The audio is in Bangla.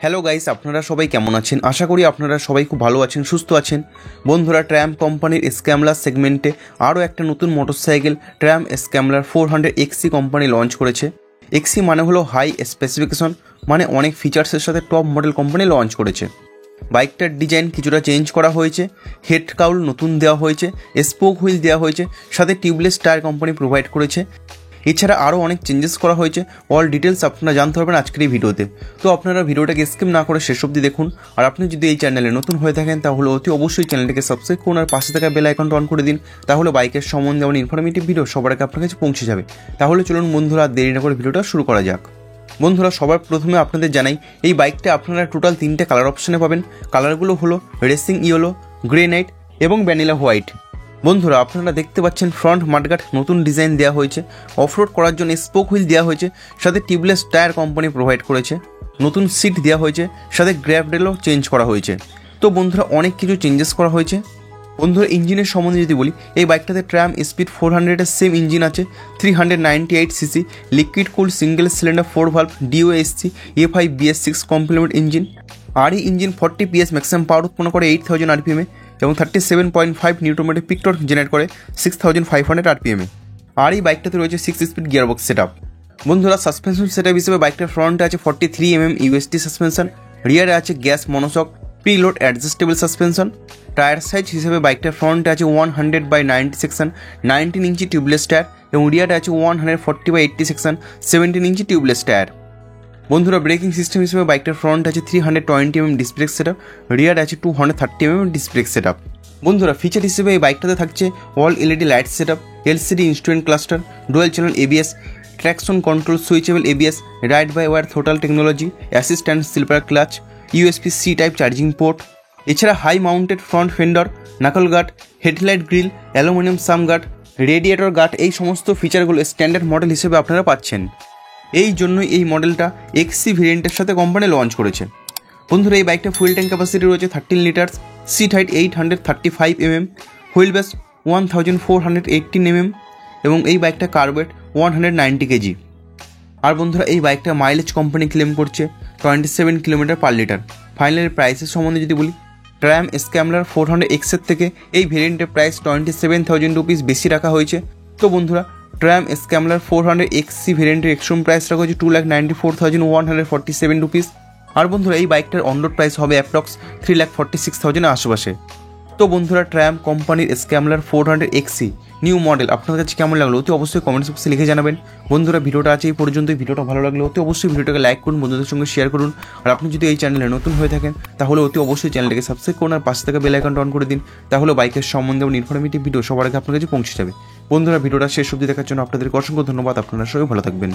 হ্যালো গাইস, আপনারা সবাই কেমন আছেন? আশা করি আপনারা সবাই খুব ভালো আছেন, সুস্থ আছেন। বন্ধুরা, ট্রায়াম্ফ কোম্পানির স্ক্যামলার সেগমেন্টে আরও একটা নতুন motorcycle Triumph scrambler 400 XC company launch করেছে। এক্সি মানে হলো হাই স্পেসিফিকেশন, মানে অনেক ফিচার্সের সাথে টপ মডেল কোম্পানি লঞ্চ করেছে। বাইকটার ডিজাইন কিছুটা চেঞ্জ করা হয়েছে, হেড কাউল নতুন দেওয়া হয়েছে, স্পোক হুইল দেওয়া হয়েছে, সাথে টিউবলেস টায়ার কোম্পানি প্রোভাইড করেছে। এছাড়া আরও অনেক চেঞ্জেস করা হয়েছে। অল ডিটেলস আপনারা জানতে পারবেন আজকের এই ভিডিওতে। তো আপনারা ভিডিওটাকে স্কিপ না করে শেষ অবধি দেখুন। আর আপনি যদি এই চ্যানেলে নতুন হয়ে থাকেন তাহলে অতি অবশ্যই চ্যানেলটিকে সাবস্ক্রাইব করুন আর পাশে থাকা বেল আইকনটা অন করে দিন। তাহলে বাইকের সম্বন্ধে এমন ইনফরমেটিভ ভিডিও সবার আগে আপনার কাছে পৌঁছে যাবে। তাহলে চলুন বন্ধুরা, দেরি না করে ভিডিওটা শুরু করা যাক। বন্ধুরা, সবার প্রথমে আপনাদের জানাই, এই বাইকটা আপনারা টোটাল 3টে কালার অপশানে পাবেন। কালারগুলো হলো রেসিং ইয়েলো, গ্রে নাইট এবং ভ্যানিলা হোয়াইট। বন্ধুরা, আপনারা দেখতে পাচ্ছেন ফ্রন্ট মাডগার্ড নতুন ডিজাইন দেওয়া হয়েছে, অফরোড করার জন্য স্পোক হুইল দেওয়া হয়েছে, সাথে টিউবলেস টায়ার কোম্পানি প্রোভাইড করেছে, নতুন সিট দেওয়া হয়েছে, সাথে গ্র্যাব রেলও চেঞ্জ করা হয়েছে। তো বন্ধুরা, অনেক কিছু চেঞ্জেস করা হয়েছে। বন্ধুরা, ইঞ্জিনের সম্বন্ধে যদি বলি, এই বাইকটাতে ট্রায়াম্ফ স্পিড 400-এর সেম ইঞ্জিন আছে, 398cc liquid cool single cylinder 4 valve DOSC FI BS6 complement engine. আর এই ইঞ্জিন 40 PS ম্যাক্সিমাম পাওয়ার উৎপন্ন করে 8000 RPM এবং 37.5 নিউটন পিক টর্ক জেনারেট করে 6500 RPM। আর এই বাইকটাতে রয়েছে 6 স্পিড গিয়ারবক্স সেটআপ। বন্ধুরা, সাসপেনশন সেটআপ হিসেবে বাইকটার ফ্রন্টে আছে 43 mm USD সাসপেনশন, রিয়ারে আছে gas monoshock preload adjustable suspension. Tyre size হিসেবে বাইকটার ফ্রন্টে আছে 100/90 সেকশন 19 ইঞ্চি টিউবলেস টায়ার এবং রিয়ারে আছে 140/80 সেকশন 17 ইঞ্চি টিউবলেস টায়ার। বন্ধুরা, ব্রেকিং সিস্টেম হিসেবে বাইকটার ফ্রন্ট আছে 320 mm disc brake setup, rear আছে 230 mm ডিস্ক ব্রেক সেটআপ। বন্ধুরা, ফিচার হিসেবে এই বাইকটাতে থাকছে all LED light setup, LCD instrument cluster, dual channel ABS, traction control switchable ABS, ride by wire throttle technology, assistant slipper clutch, USB-C type charging port. এছাড়া high mounted front fender, knuckle guard, headlight grill, aluminium সাম গার্ড, রেডিয়েটর গার্ড, এই সমস্ত ফিচারগুলো স্ট্যান্ডার্ড মডেল হিসেবে আপনারা পাচ্ছেন। এই জন্যই এই মডেলটা XC ভেরিয়েন্টের সাথে কোম্পানি লঞ্চ করেছে। বন্ধুরা, এই বাইকটা ফুয়েল ট্যাঙ্ক ক্যাপাসিটি রয়েছে 13 litres, seat height 835 mm, wheel base 1418 mm এবং এই বাইকটা কার্বেট 190 kg। আর বন্ধুরা, এই বাইকটা মাইলেজ কোম্পানি ক্লেম করছে 27 km/লিটার। ফাইনাল প্রাইসের সম্বন্ধে যদি বলি, ট্রায়াম্ফ স্ক্যামলার 400 X এর থেকে এই ভেরিয়েন্টের প্রাইস 27,000 রুপিস বেশি রাখা হয়েছে। তো বন্ধুরা, ট্রায়াম্ফ স্ক্যামলার 400 XC ভেরিয়েন্টের এক্সট্রিম প্রাইস রাখা হয়েছে 2,94,147 রুপিস। আর বন্ধুরা, এই বাইকটার অন রোড প্রাইস হবে অ্যাপ্রক্স 3,46,000 আশেপাশে। তো বন্ধুরা, ট্রায়াম্ফ কোম্পানির স্ক্যামলার 400 XC নিউ মডেল আপনাদের কাছে কেমন লাগলো অতি অবশ্যই কমেন্টস বক্সে লিখে জানাবেন। বন্ধুরা, ভিডিওটা আছে এই পর্যন্তই। ভিডিওটা ভালো লাগলে অতি অবশ্যই ভিডিওটাকে লাইক করুন, বন্ধুদের সঙ্গে শেয়ার করুন। আর আপনি যদি এই চ্যানেলে নতুন হয়ে থাকেন তাহলে অতি অবশ্যই চ্যানেলটাকে সাবস্ক্রাইব করুন আর পাশে থাকা বেল আইকনটা অন করে দিন। তাহলে বাইকের সম্বন্ধে এবং ইনফরমেটিভ ভিডিও সবার আগে আপনার কাছে পৌঁছে যাবে। বন্ধুরা, ভিডিওটা শেষ অবধি দেখার জন্য আপনাদেরকে অসংখ্য ধন্যবাদ। আপনারা সবাই ভালো থাকবেন।